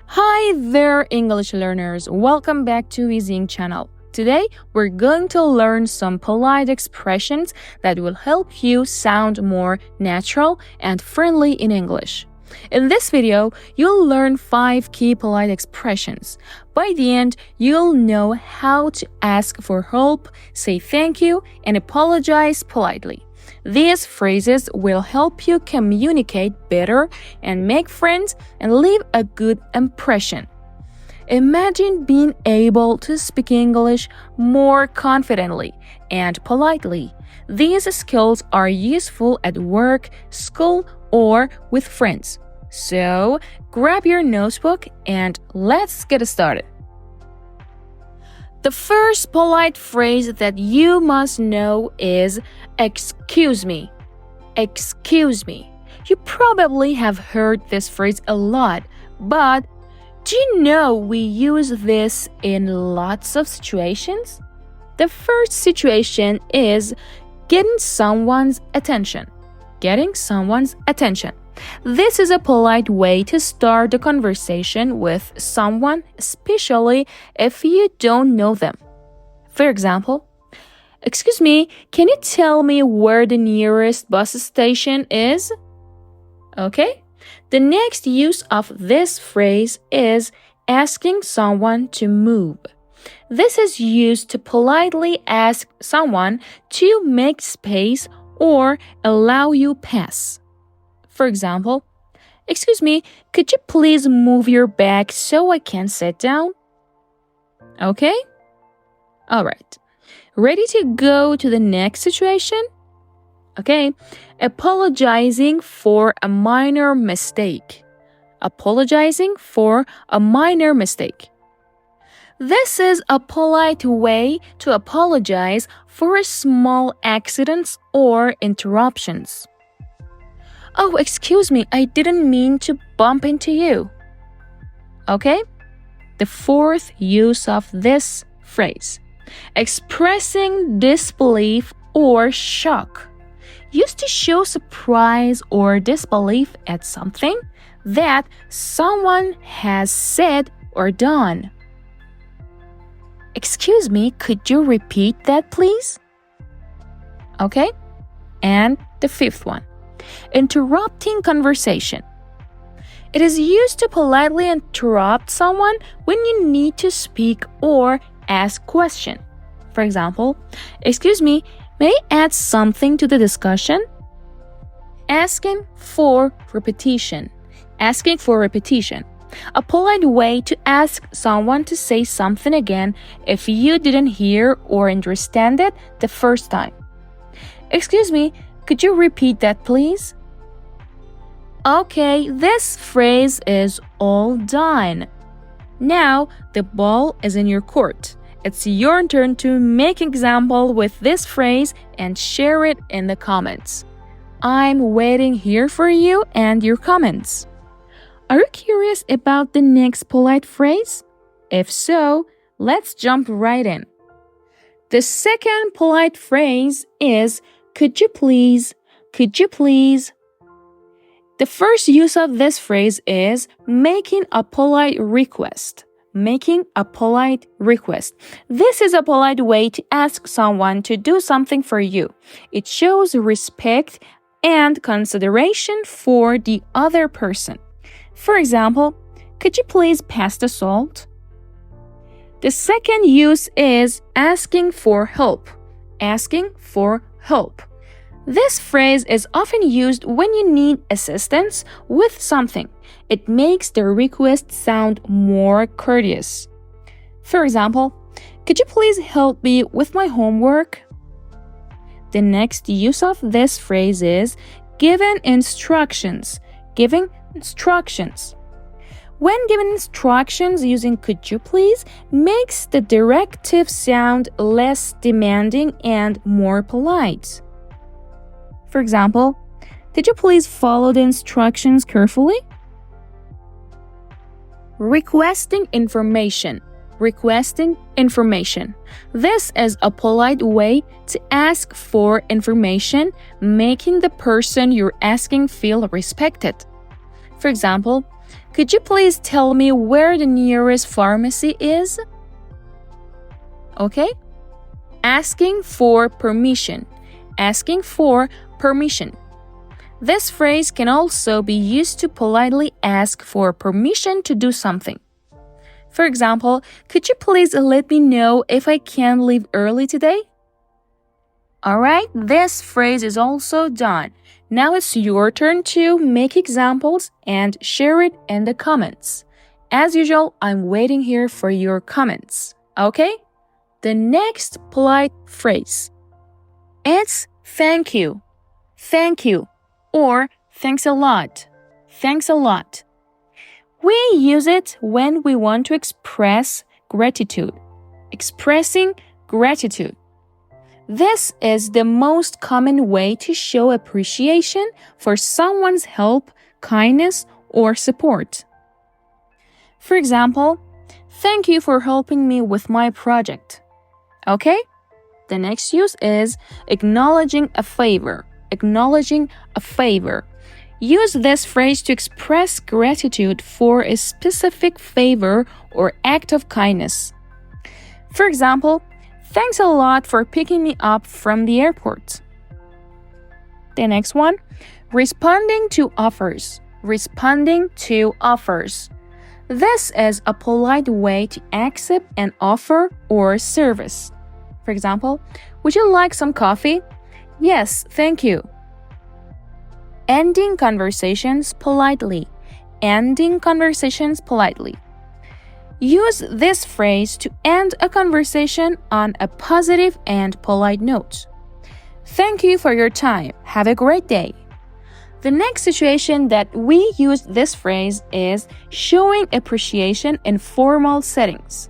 Hi there, English learners. Welcome back to Easying channel. Today, we're going to learn some polite expressions that will help you sound more natural and friendly in English. In this video, you'll learn 5 key polite expressions. By the end, you'll know how to ask for help, say thank you, and apologize politely. These phrases will help you communicate better and make friends and leave a good impression. Imagine being able to speak English more confidently and politely. These skills are useful at work, school, or with friends. So, grab your notebook and let's get started. The first polite phrase that you must know is excuse me. Excuse me. You probably have heard this phrase a lot, but do you know we use this in lots of situations? The first situation is getting someone's attention. Getting someone's attention. This is a polite way to start a conversation with someone, especially if you don't know them. For example, excuse me, can you tell me where the nearest bus station is? Okay? The next use of this phrase is asking someone to move. This is used to politely ask someone to make space or allow you pass. For example, excuse me, could you please move your bag so I can sit down? Okay? Alright. Ready to go to the next situation? Okay. Apologizing for a minor mistake. Apologizing for a minor mistake. This is a polite way to apologize for small accidents or interruptions. Oh, excuse me, I didn't mean to bump into you. Okay? The fourth use of this phrase. Expressing disbelief or shock. Used to show surprise or disbelief at something that someone has said or done. Excuse me, could you repeat that, please? Okay? And the fifth one. Interrupting conversation. It is used to politely interrupt someone when you need to speak or ask question. For example, excuse me, may I add something to the discussion? Asking for repetition. Asking for repetition. A polite way to ask someone to say something again if you didn't hear or understand it the first time. Excuse me, could you repeat that, please? Okay, this phrase is all done. Now, the ball is in your court. It's your turn to make an example with this phrase and share it in the comments. I'm waiting here for you and your comments. Are you curious about the next polite phrase? If so, let's jump right in. The second polite phrase is could you please? Could you please? The first use of this phrase is making a polite request. Making a polite request. This is a polite way to ask someone to do something for you. It shows respect and consideration for the other person. For example, could you please pass the salt? The second use is asking for help. Asking for help. This phrase is often used when you need assistance with something. It makes the request sound more courteous. For example, could you please help me with my homework? The next use of this phrase is giving instructions. Giving instructions. When given instructions using could you please makes the directive sound less demanding and more polite. For example, did you please follow the instructions carefully? Requesting information. requesting information. This is a polite way to ask for information, making the person you're asking feel respected. For example, could you please tell me where the nearest pharmacy is? Okay? Asking for permission. Asking for permission. This phrase can also be used to politely ask for permission to do something. For example, could you please let me know if I can leave early today? Alright, this phrase is also done. Now it's your turn to make examples and share it in the comments. As usual, I'm waiting here for your comments. Okay? The next polite phrase. It's thank you. Thank you. Or thanks a lot. Thanks a lot. We use it when we want to express gratitude. Expressing gratitude. This is the most common way to show appreciation for someone's help, kindness, or support. For example, thank you for helping me with my project. Okay? The next use is acknowledging a favor. Acknowledging a favor. Use this phrase to express gratitude for a specific favor or act of kindness. For example, thanks a lot for picking me up from the airport. The next one, responding to offers. Responding to offers. This is a polite way to accept an offer or service. For example, would you like some coffee? Yes, thank you. Ending conversations politely. Ending conversations politely. Use this phrase to end a conversation on a positive and polite note. Thank you for your time. Have a great day. The next situation that we use this phrase is showing appreciation in formal settings.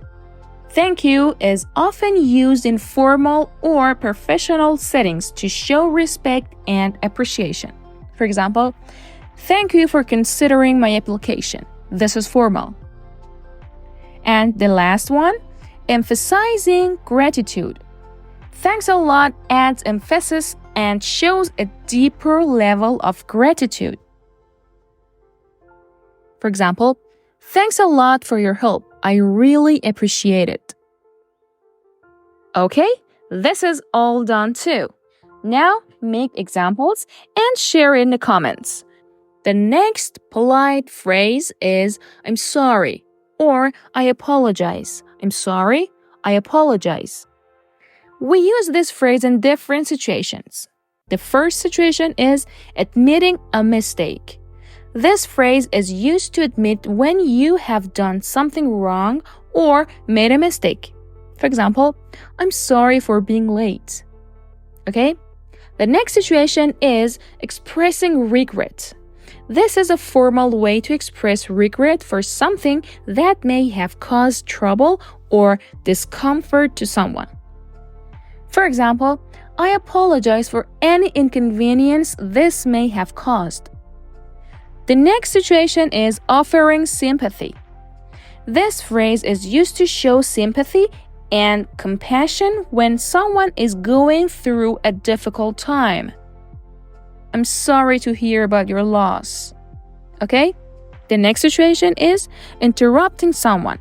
Thank you is often used in formal or professional settings to show respect and appreciation. For example, thank you for considering my application. This is formal. And the last one, emphasizing gratitude. Thanks a lot adds emphasis and shows a deeper level of gratitude. For example, thanks a lot for your help. I really appreciate it. Okay, this is all done too. Now make examples and share in the comments. The next polite phrase is I'm sorry or I apologize. I'm sorry, I apologize. We use this phrase in different situations. The first situation is admitting a mistake. This phrase is used to admit when you have done something wrong or made a mistake. For example, I'm sorry for being late. Okay? The next situation is expressing regret. This is a formal way to express regret for something that may have caused trouble or discomfort to someone. For example, I apologize for any inconvenience this may have caused. The next situation is offering sympathy. This phrase is used to show sympathy and compassion when someone is going through a difficult time. I'm sorry to hear about your loss. Okay? The next situation is interrupting someone.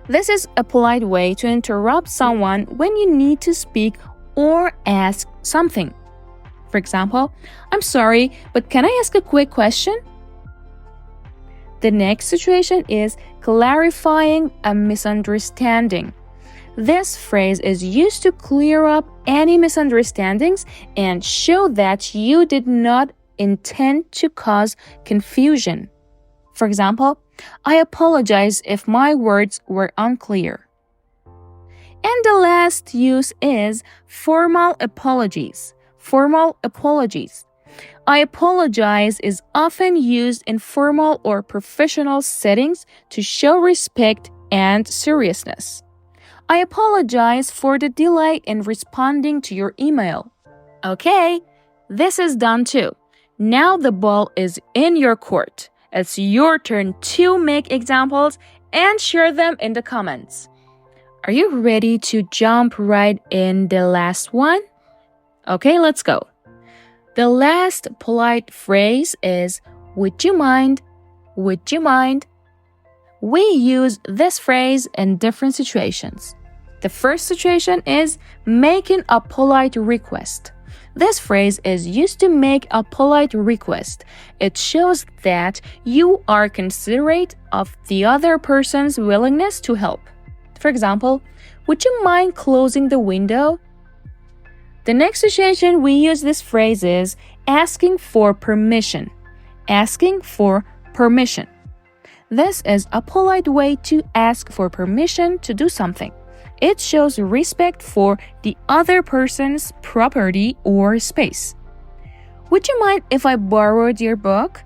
This is a polite way to interrupt someone when you need to speak or ask something. For example, I'm sorry, but can I ask a quick question? The next situation is clarifying a misunderstanding. This phrase is used to clear up any misunderstandings and show that you did not intend to cause confusion. For example, I apologize if my words were unclear. And the last use is formal apologies. Formal apologies. I apologize is often used in formal or professional settings to show respect and seriousness. I apologize for the delay in responding to your email. Okay, this is done too. Now the ball is in your court. It's your turn to make examples and share them in the comments. Are you ready to jump right in the last one? Okay, let's go. The last polite phrase is, would you mind? Would you mind? We use this phrase in different situations. The first situation is making a polite request. This phrase is used to make a polite request. It shows that you are considerate of the other person's willingness to help. For example, would you mind closing the window? The next situation we use this phrase is asking for permission. Asking for permission. This is a polite way to ask for permission to do something. It shows respect for the other person's property or space. Would you mind if I borrowed your book?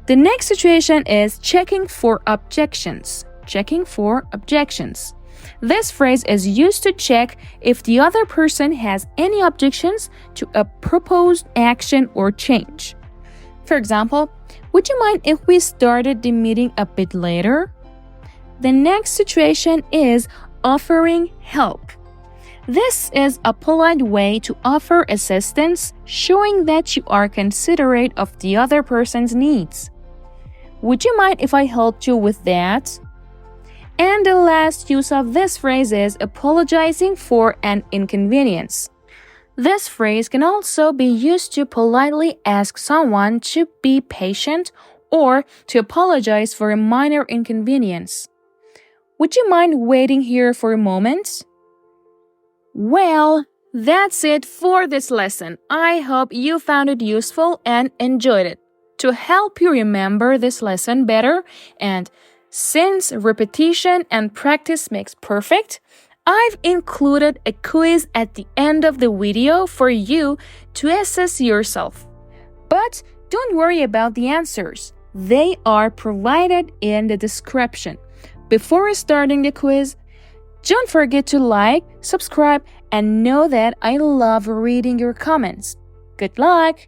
The next situation is checking for objections. Checking for objections. This phrase is used to check if the other person has any objections to a proposed action or change. For example, would you mind if we started the meeting a bit later? The next situation is offering help. This is a polite way to offer assistance, showing that you are considerate of the other person's needs. Would you mind if I helped you with that? And the last use of this phrase is apologizing for an inconvenience. This phrase can also be used to politely ask someone to be patient or to apologize for a minor inconvenience. Would you mind waiting here for a moment? Well, that's it for this lesson. I hope you found it useful and enjoyed it. To help you remember this lesson better, and since repetition and practice makes perfect, I've included a quiz at the end of the video for you to assess yourself. But don't worry about the answers. They are provided in the description. Before starting the quiz, don't forget to like, subscribe, and know that I love reading your comments. Good luck!